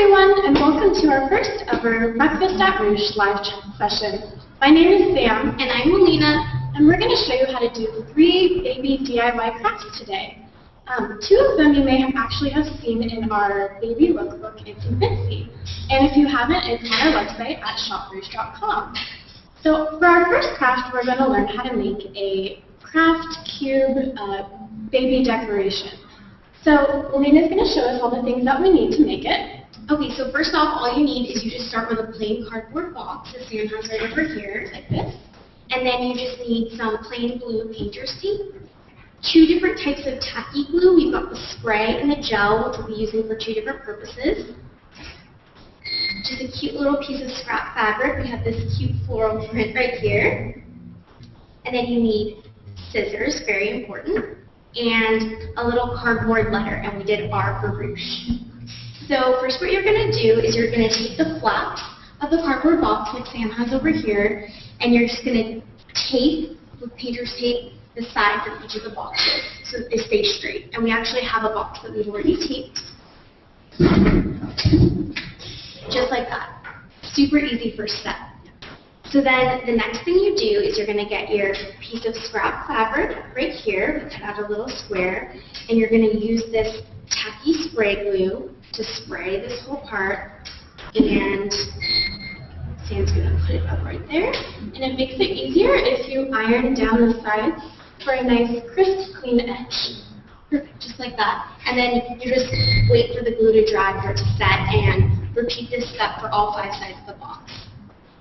everyone, and welcome to our first ever Breakfast at Ruche live session. My name is Sam. And I'm Melina. And we're going to show you how to do 3 baby DIY crafts today. 2 of them you may have actually seen in our baby lookbook, It's Infancy. And if you haven't, it's on our website at shopruche.com. So for our first craft, we're going to learn how to make a craft cube baby decoration. So Melina's going to show us all the things that we need to make it. Okay, so first off, all you need is you just start with a plain cardboard box, as Sam has right over here, like this. And then you just need some plain blue painter's tape, 2 different types of tacky glue. We've got the spray and the gel, which we'll be using for 2 different purposes. Just a cute little piece of scrap fabric. We have this cute floral print right here. And then you need scissors, very important, and a little cardboard letter, and we did R for Ruche. So first what you're going to do is you're going to take the flaps of the cardboard box like Sam has over here, and you're just going to tape, with painter's tape, the sides of each of the boxes so that they stay straight. And we actually have a box that we've already taped. Just like that. Super easy first step. So then the next thing you do is you're going to get your piece of scrap fabric right here, cut out a little square, and you're going to use this tacky spray glue to spray this whole part, and Sam's going to put it up right there. And it makes it easier if you iron down the sides for a nice crisp, clean edge. Perfect, just like that. And then you just wait for the glue to dry for it to set, and repeat this step for all 5 sides of the box.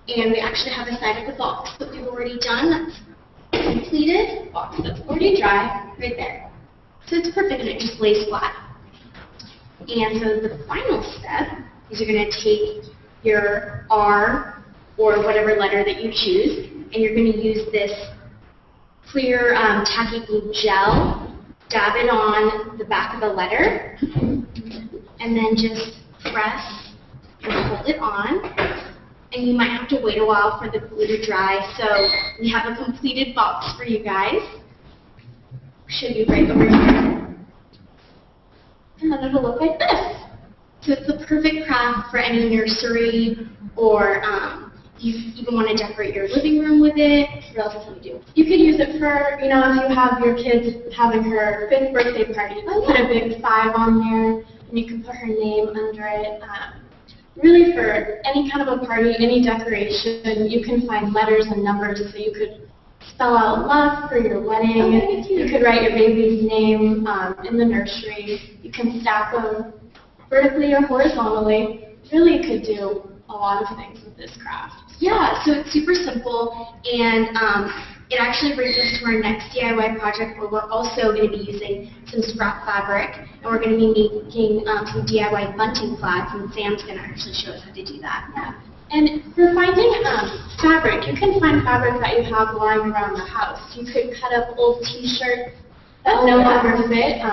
And we actually have a side of the box that we've already done that's completed, box that's already dry, right there. So it's perfect and it just lays flat. And so the final step is you're going to take your R or whatever letter that you choose, and you're going to use this clear tacky glue gel, dab it on the back of the letter, and then just press and hold it on. And you might have to wait a while for the glue to dry, so we have a completed box for you guys. I'll show you right over here. And then it'll look like this. So it's the perfect craft for any nursery, or you even want to decorate your living room with it. What else can you do? You could use it for, if you have your kid having her 5th birthday party, put a big 5 on there, and you can put her name under it. Really, for any kind of a party, any decoration, you can find letters and numbers, so you could spell out love for your wedding. You could write your baby's name in the nursery. You can stack them vertically or horizontally. Really, you could do a lot of things with this craft. Yeah, so it's super simple, and it actually brings us to our next DIY project, where we're also going to be using some scrap fabric, and we're going to be making some DIY bunting flags, and Sam's going to actually show us how to do that. Yeah. And for finding fabric, you can find fabric that you have lying around the house. You could cut up old T-shirts that no longer fit.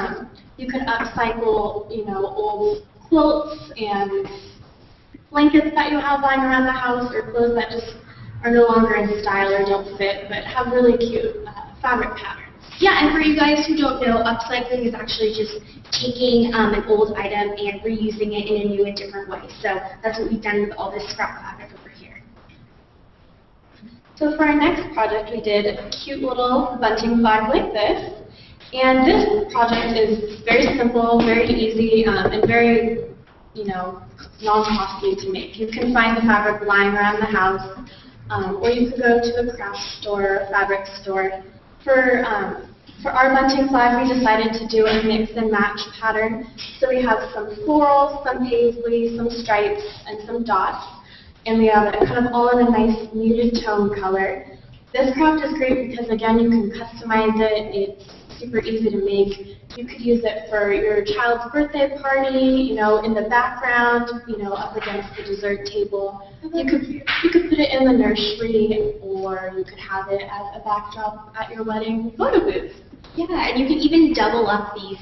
You could upcycle, old quilts and blankets that you have lying around the house, or clothes that just are no longer in style or don't fit, but have really cute fabric patterns. Yeah, and for you guys who don't know, upcycling is actually just taking an old item and reusing it in a new and different way. So that's what we've done with all this scrap fabric over here. So for our next project, we did a cute little bunting flag like this. And this project is very simple, very easy, and very, non-costly to make. You can find the fabric lying around the house, or you could go to the craft store, fabric store. For our bunting flag, we decided to do a mix and match pattern. So we have some florals, some paisley, some stripes, and some dots. And we have it kind of all in a nice muted tone color. This craft is great because, again, you can customize it. It's super easy to make. You could use it for your child's birthday party, in the background, up against the dessert table. You could put it in the nursery, or you could have it as a backdrop at your wedding photo booth. Yeah, and you can even double up these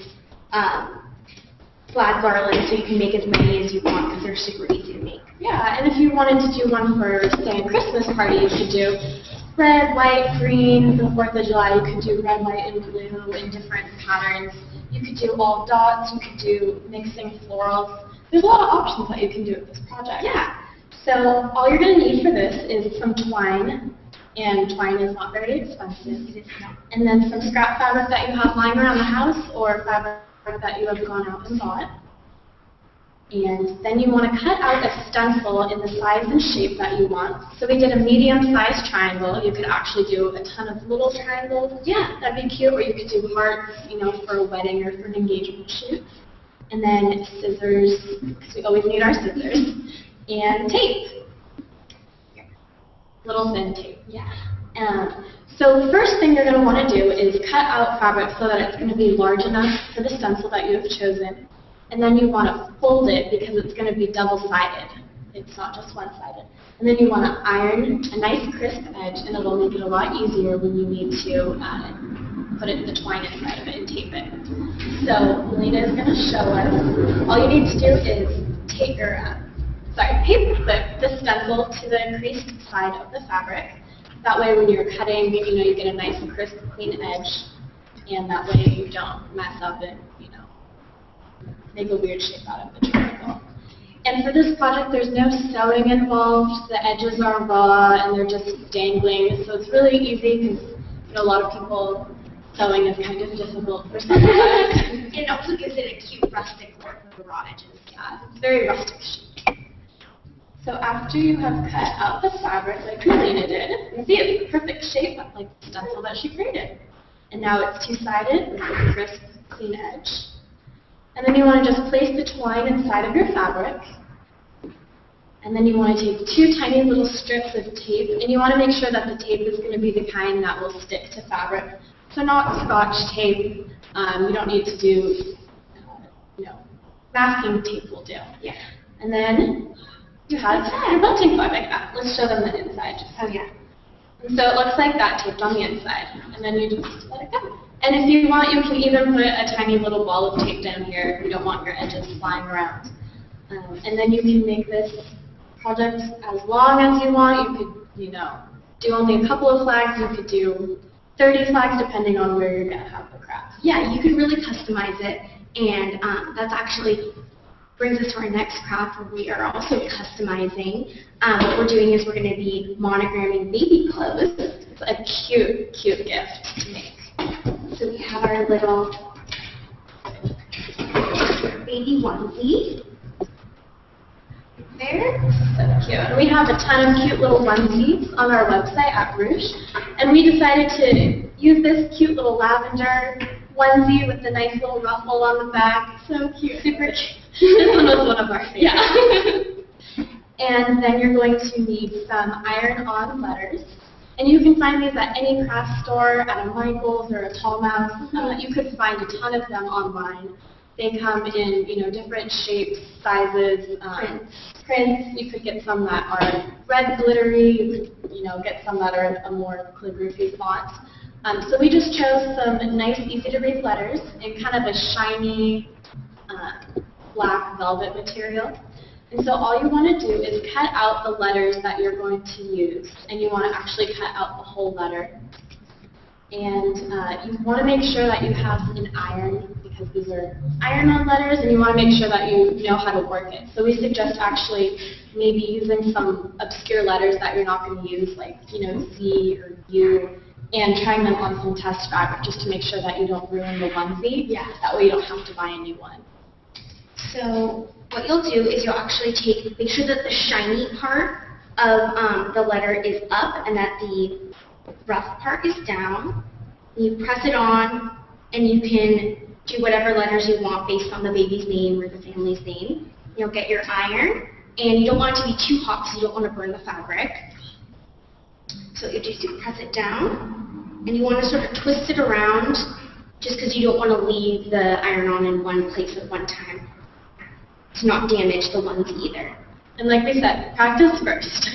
flag garlands so you can make as many as you want, because they're super easy to make. Yeah, and if you wanted to do one for, say, a Christmas party, you could do red, white, green. For the 4th of July, you could do red, white, and blue in different patterns. You could do all dots. You could do mixing florals. there's a lot of options that you can do with this project. Yeah. So all you're going to need for this is some twine, and twine is not very expensive. And then some scrap fabric that you have lying around the house or fabric that you have gone out and bought. And then you want to cut out a stencil in the size and shape that you want. So we did a medium-sized triangle. You could actually do a ton of little triangles. Yeah, that'd be cute. Or you could do hearts, for a wedding or for an engagement shoot. And then scissors, because we always need our scissors, and tape. Little thin tape. Yeah. So the first thing you're going to want to do is cut out fabric so that it's going to be large enough for the stencil that you have chosen. And then you want to fold it because it's going to be double-sided. It's not just one-sided. And then you want to iron a nice crisp edge, and it'll make it a lot easier when you need to put the twine inside of it and tape it. So Melina is going to show us. All you need to do is paper clip the stencil to the creased side of the fabric. That way when you're cutting, you get a nice crisp, clean edge, and that way you don't mess up and, make a weird shape out of the triangle. And for this project, there's no sewing involved. The edges are raw and they're just dangling, so it's really easy because a lot of people, sewing is kind of difficult for some projects. It also gives it a cute rustic look with the raw edges. Yeah, it's very rustic chic. So after you have cut out the fabric like Melina did, you can see it's perfect shape like the stencil that she created. And now it's two-sided with a crisp, clean edge. And then you want to just place the twine inside of your fabric. And then you want to take two tiny little strips of tape, and you want to make sure that the tape is going to be the kind that will stick to fabric. So not Scotch tape. You don't need to do, masking tape will do. Yeah. And then you have your bunting cloth like that. Let's show them the inside. Oh yeah. And so it looks like that taped on the inside, and then you just let it go. And if you want, you can even put a tiny little ball of tape down here if you don't want your edges flying around. And then you can make this project as long as you want. You could, do only a couple of flags. You could do 30 flags depending on where you're going to have the craft. Yeah, you can really customize it, and that's actually brings us to our next craft where we are also customizing. What we're doing is we're going to be monogramming baby clothes. It's a cute, cute gift to make. So we have our little baby onesie. There. So cute. And we have a ton of cute little onesies on our website at Ruche. And we decided to use this cute little lavender onesie with the nice little ruffle on the back. So cute. Super cute. This one was one of our favorites. Yeah. And then you're going to need some iron-on letters. And you can find these at any craft store, at a Michael's or a Tallmouth. You could find a ton of them online. They come in, different shapes, sizes, prints. You could get some that are red glittery. You could, get some that are a more calligraphy font. So we just chose some nice, easy-to-read letters in kind of a shiny black velvet material. And so all you want to do is cut out the letters that you're going to use, and you want to actually cut out the whole letter. And you want to make sure that you have an iron, because these are iron-on letters, and you want to make sure that you know how to work it. So we suggest actually maybe using some obscure letters that you're not going to use, like Z or U, and trying them on some test fabric just to make sure that you don't ruin the onesie. Yeah. That way you don't have to buy a new one. So what you'll do is you'll actually make sure that the shiny part of the letter is up and that the rough part is down. You press it on, and you can do whatever letters you want based on the baby's name or the family's name. You'll get your iron, and you don't want it to be too hot because you don't want to burn the fabric. So what you do is you press it down, and you want to sort of twist it around just because you don't want to leave the iron-on in one place at one time to not damage the ones either. And like we said, practice first.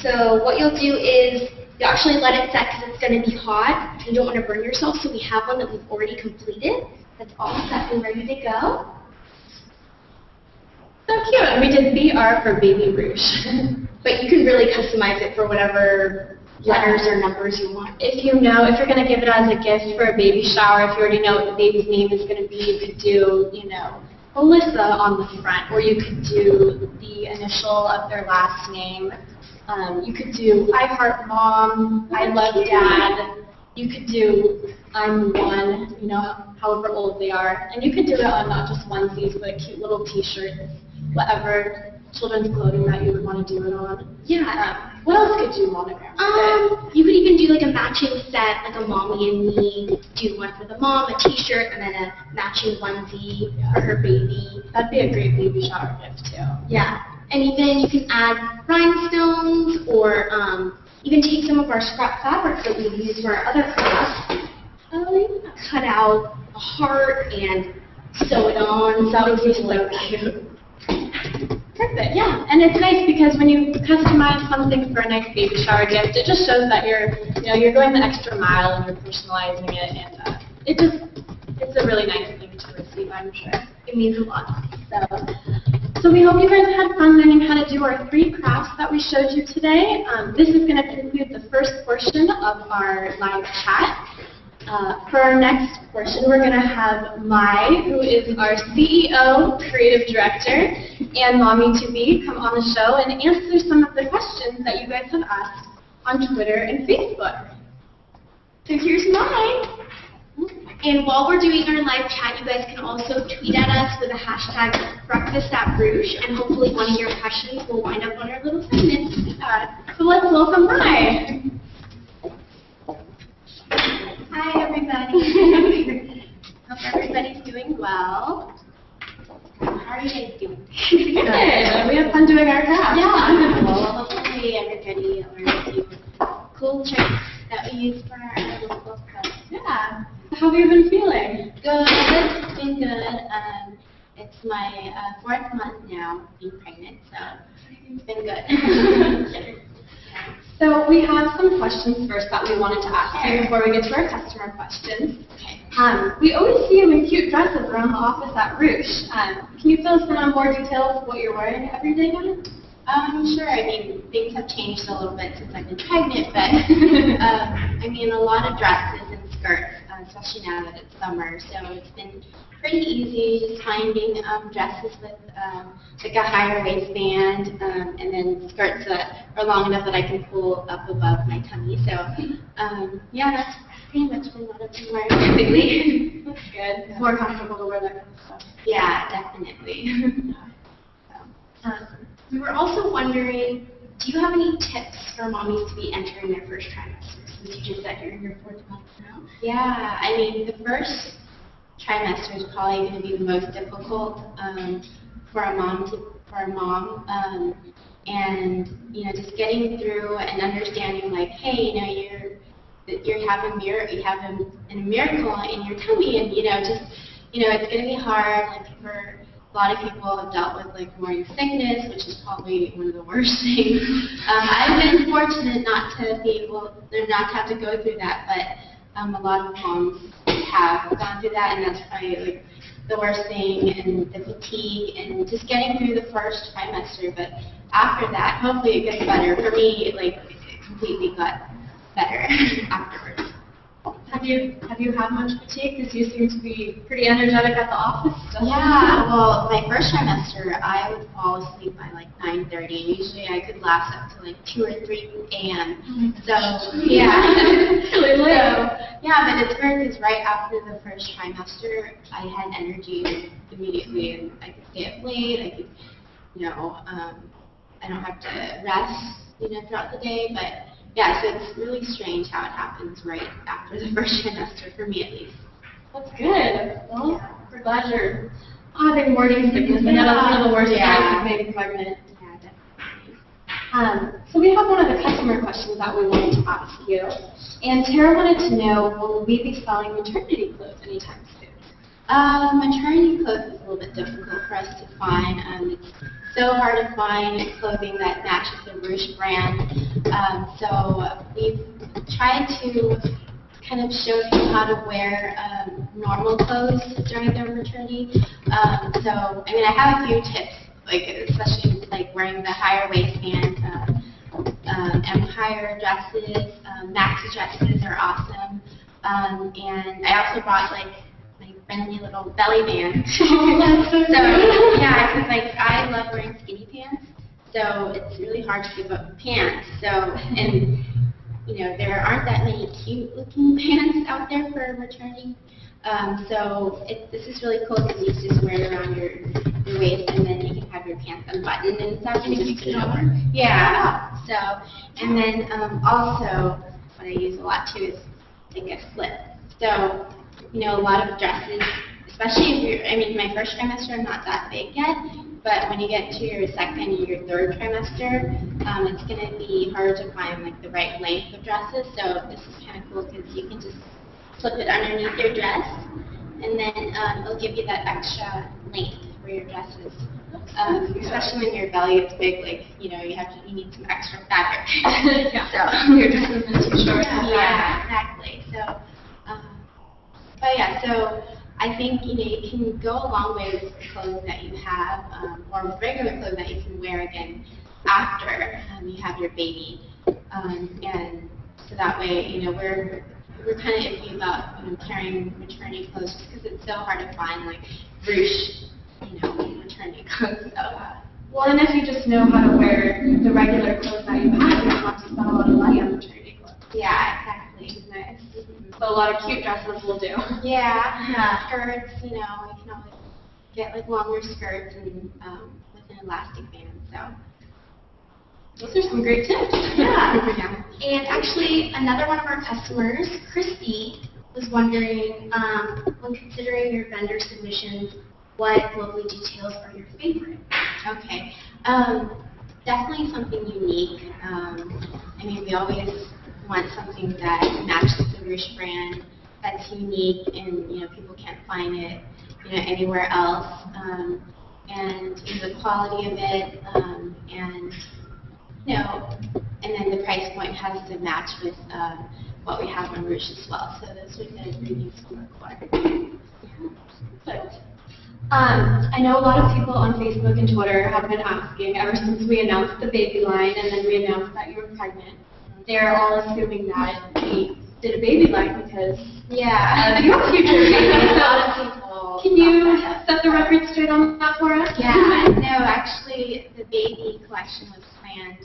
So what you'll do is you'll actually let it set because it's going to be hot. You don't want to burn yourself, so we have one that we've already completed. That's all set and ready to go. So cute. And we did BR for Baby Ruche. But you can really customize it for whatever letters or numbers you want. If you're going to give it as a gift for a baby shower, if you already know what the baby's name is going to be, you could do, Alyssa on the front, or you could do the initial of their last name. You could do I heart mom, I love dad. You could do I'm one, you know, however old they are. And you could do it on not just onesies, but cute little t-shirts, whatever children's clothing that you would want to do it on. Yeah. What else could you monogram? You could even do like a matching set, like a mommy and me, do one for the mom, a t-shirt, and then a matching onesie for her baby. That'd be a great baby shower gift too. Yeah. And even you can add rhinestones or even take some of our scrap fabric that we use for our other crafts, cut out a heart and sew it on. That would be so cute. Perfect, yeah. And it's nice because when you customize something for a nice baby shower gift, it just shows that you're going the extra mile and you're personalizing it, and it's a really nice thing to receive, I'm sure. It means a lot. So we hope you guys had fun learning how to do our 3 crafts that we showed you today. This is going to conclude the first portion of our live chat. For our next portion, we're going to have Mai, who is our CEO, Creative Director, and Mommy2Be come on the show and answer some of the questions that you guys have asked on Twitter and Facebook. So here's Mai. And while we're doing our live chat, you guys can also tweet at us with the hashtag Breakfast At Ruche, and hopefully one of your questions will wind up on our little segment. So let's welcome Mai. Hi, everybody. Hope everybody's doing well. How are you guys doing? Good. We have fun doing our craft. Yeah. Well, hopefully everybody learned a few cool tricks that we use for our local crafts. Yeah. How have you been feeling? Good. It's been good. It's my 4th month now being pregnant, so it's been good. So we have some questions first that we wanted to ask you before we get to our customer questions. Okay. We always see you in cute dresses around the office at Ruche. Can you fill us in on more details of what you're wearing every day now? Sure. I mean, things have changed a little bit since I've been pregnant, but I mean, a lot of dresses and skirts, especially now that it's summer. So it's been pretty easy just finding dresses with like a higher waistband and then skirts that are long enough that I can pull up above my tummy. So yeah, that's pretty much been what I've been wearing lately. That's good. It's more comfortable to wear that kind of stuff. Yeah, definitely. We were also wondering, do you have any tips for mommies to be entering their first trimester? Since you just said you're in your 4th month now. Yeah, I mean, the first trimester is probably going to be the most difficult for a mom. And you know, just getting through and understanding, like, hey, you know, you have a miracle in your tummy, and it's going to be hard. Like, for a lot of people have dealt with like morning sickness, which is probably one of the worst things. I've been fortunate not to have to go through that, but a lot of moms have gone through that, and that's probably like the worst thing, and the fatigue, and just getting through the first trimester. But after that, hopefully it gets better. For me, it completely got better afterwards. Have you had much fatigue? Because you seem to be pretty energetic at the office still. Yeah, well, my first trimester, I would fall asleep by like 9:30, and usually I could last up to like 2 or 3 a.m. So, yeah. Really late. Yeah, but it's weird because right after the first trimester, I had energy immediately, and I could stay up late, I could, I don't have to rest, throughout the day, but yeah, so it's really strange how it happens right after the first trimester, for me at least. That's good. Well, we're glad you're having morning sickness. I know that's one of the worst times of being pregnant. Yeah, definitely. So we have one of the customer questions that we wanted to ask you. And Tara wanted to know, will we be selling maternity clothes anytime soon? Maternity clothes is a little bit difficult for us to find. It's so hard to find clothing that matches the Ruche brand. So we've tried to kind of show people how to wear normal clothes during their maternity. So, I mean, I have a few tips, especially wearing the higher waistband, empire dresses, maxi dresses are awesome. And I also brought my friendly little belly band. Oh, that's so So yeah, because like I love wearing skinny pants, so it's really hard to give up pants. So and you know there aren't that many cute looking pants out there for maternity. So this is really cool because you just wear it around your waist and then you can have your pants unbuttoned and stuff and you just put it over. Yeah. So and then also what I use a lot too is like a slip. So you know a lot of dresses, especially if you're, I mean my first trimester I'm not that big yet, but when you get to your second or your third trimester, it's going to be harder to find like the right length of dresses. So this is kind of cool because you can just slip it underneath your dress, and then it'll give you that extra length for your dresses. Especially when your belly is big, like you know, you need some extra fabric. Yeah. So Your dress isn't too short. yeah, exactly. So, but yeah, so I think you know you can go a long way with the clothes that you have, or with regular clothes that you can wear again after you have your baby, and so that way you know we're kind of iffy about carrying maternity clothes just because it's so hard to find like Ruche, maternity clothes. So. Well, and if you just know how to wear the regular clothes that you have, you don't have to spend a lot of money on maternity clothes. Yeah, exactly. Which is nice. So a lot of cute dresses will do. Yeah, skirts. You can always get like longer skirts and with an elastic band. So. Those are some great tips. Yeah. And actually, another one of our customers, Christy, was wondering, when considering your vendor submissions, what lovely details are your favorite? Okay. Definitely something unique. I mean, we always want something that matches the Ruche brand, that's unique, and people can't find it, anywhere else. And the quality of it, and then the price point has to match with what we have on Ruche as well. So those are the reviews to look for. Perfect. I know a lot of people on Facebook and Twitter have been asking ever since we announced the baby line and then we announced that you were pregnant. They're all assuming that we did a baby line because your future baby. A lot of people. Can you set the record straight on that for us? Yeah, no, actually, the baby collection was planned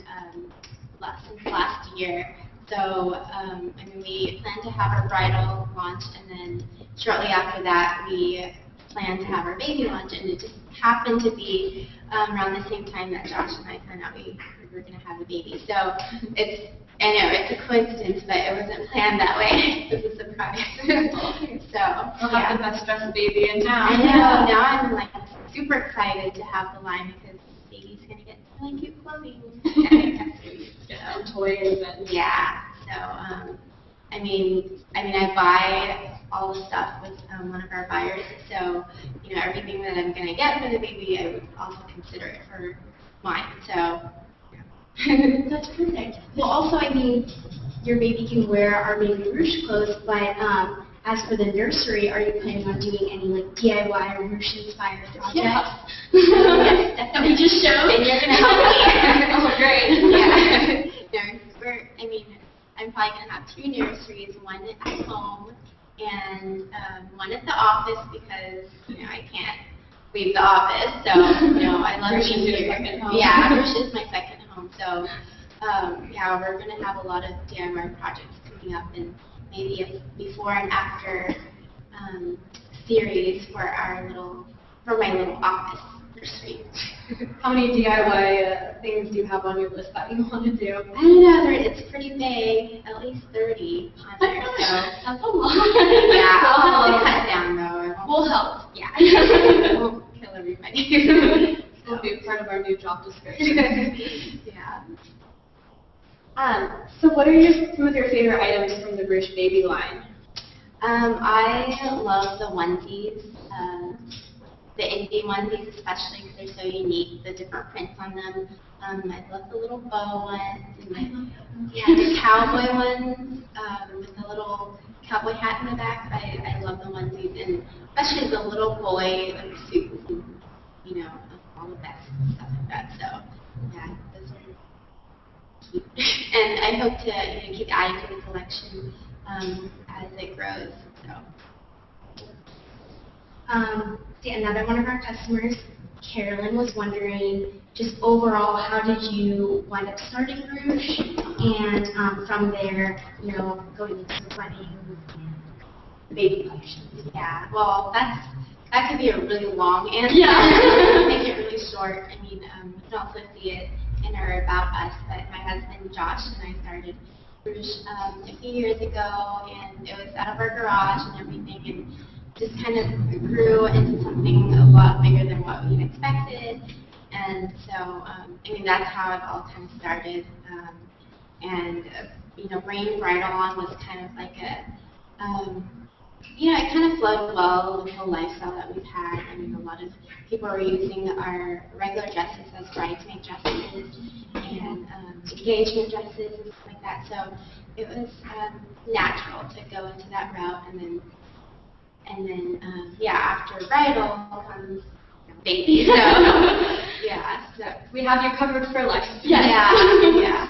since last year. So, I mean, we planned to have our bridal launch, and then shortly after that, we planned to have our baby launch, and it just happened to be around the same time that Josh and I found out we were going to have a baby. So, I know it's a coincidence, but it wasn't planned that way. It was a surprise. So, We'll have the best dressed baby in town. I know. Now I'm like super excited to have the line because the baby's gonna get really cute clothing And toys and yeah. So I mean I buy all the stuff with one of our buyers. So everything that I'm gonna get for the baby, I would also consider it for mine. So. That's perfect. Well, also, I mean, your baby can wear our baby Ruche clothes, but as for the nursery, are you planning on doing any like DIY or Ruche-inspired projects? Yeah. Yes, definitely. You just showed. And you're gonna help me. Oh, great. Yeah. I'm probably gonna have 2 nurseries, one at home and one at the office because I can't leave the office. So I love Ruche being is your here. second home. Yeah, Ruche is my second home. So we're gonna have a lot of DIY projects coming up, and maybe a before and after series for my little office nursery. How many DIY things do you have on your list that you want to do? I don't know, it's pretty big, at least 30 on there, so. That's a lot. Yeah, I'll have to cut down though. We'll help. Yeah. We'll kill everybody. Will be part of our new job description. Yeah. So what are some of your favorite items from the Ruche baby line? I love the onesies, the indie onesies especially because they're so unique, the different prints on them. I love the little bow ones, and the cowboy ones with the little cowboy hat in the back. I love the onesies, and especially the little boy like suits, and all of that stuff like that. So yeah, those are cute. And I hope to keep adding to the collection as it grows. So. See, another one of our customers, Carolyn, was wondering, just overall, how did you wind up starting Ruche? And from there, going into weddings and baby collections. Yeah, well, that could be a really long answer. Yeah. Make it really short. I mean, you can also see it in our About Us, but my husband Josh and I started Ruche a few years ago, and it was out of our garage and everything, and just kind of grew into something a lot bigger than what we expected. And so, I mean, that's how it all kind of started. Bringing bridal on was kind of like it kind of flowed well with the whole lifestyle that we've had. I mean, a lot of people are using our regular dresses as bridesmaid dresses and engagement dresses and stuff like that. So it was natural to go into that route, and then after bridal comes baby. So yeah, so We have you covered for life. yeah.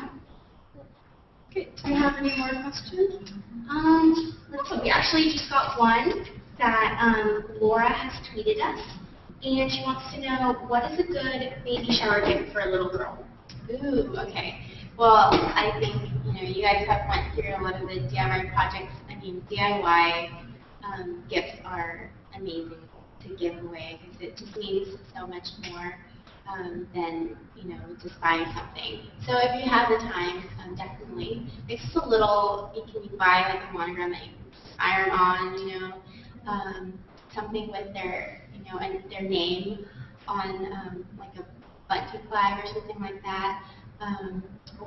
Okay, do we have any more questions? Let's see, we actually just got one that Laura has tweeted us, and she wants to know, what is a good baby shower gift for a little girl? Ooh, okay. Well, I think you guys have went through a lot of the DIY projects. I mean, DIY gifts are amazing to give away because it just means so much more than just buying something. So if you have the time, definitely. It's just a little. You can buy like a monogram that you can just iron on. Something with their and their name on like a bunting flag or something like that.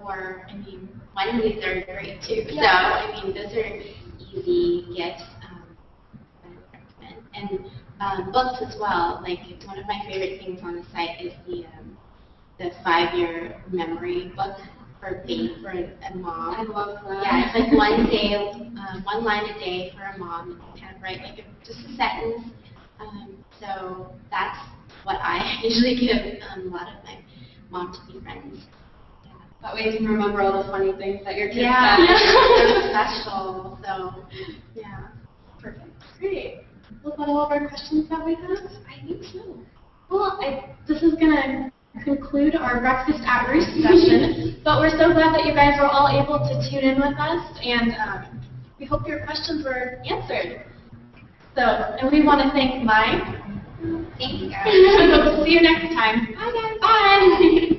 Or, I mean, onesies are great too. Yeah. So, I mean, those are easy gifts that I would recommend. And books as well. Like, one of my favorite things on the site is the 5-year memory book for a mom. I love that. Yeah, it's like one line a day for a mom. You kind of write like just a sentence. So that's what I usually give a lot of my mom-to-be friends. That way you can remember all the funny things that your kids Yeah, said. they're special. So yeah, Perfect. Great. Was that all of our questions that we have? I think so. Well, this is going to conclude our Breakfast at Ruche session, but we're so glad that you guys were all able to tune in with us, and we hope your questions were answered. So, and we want to thank Mike. Thank you, guys. We'll see you next time. Bye, guys. Bye.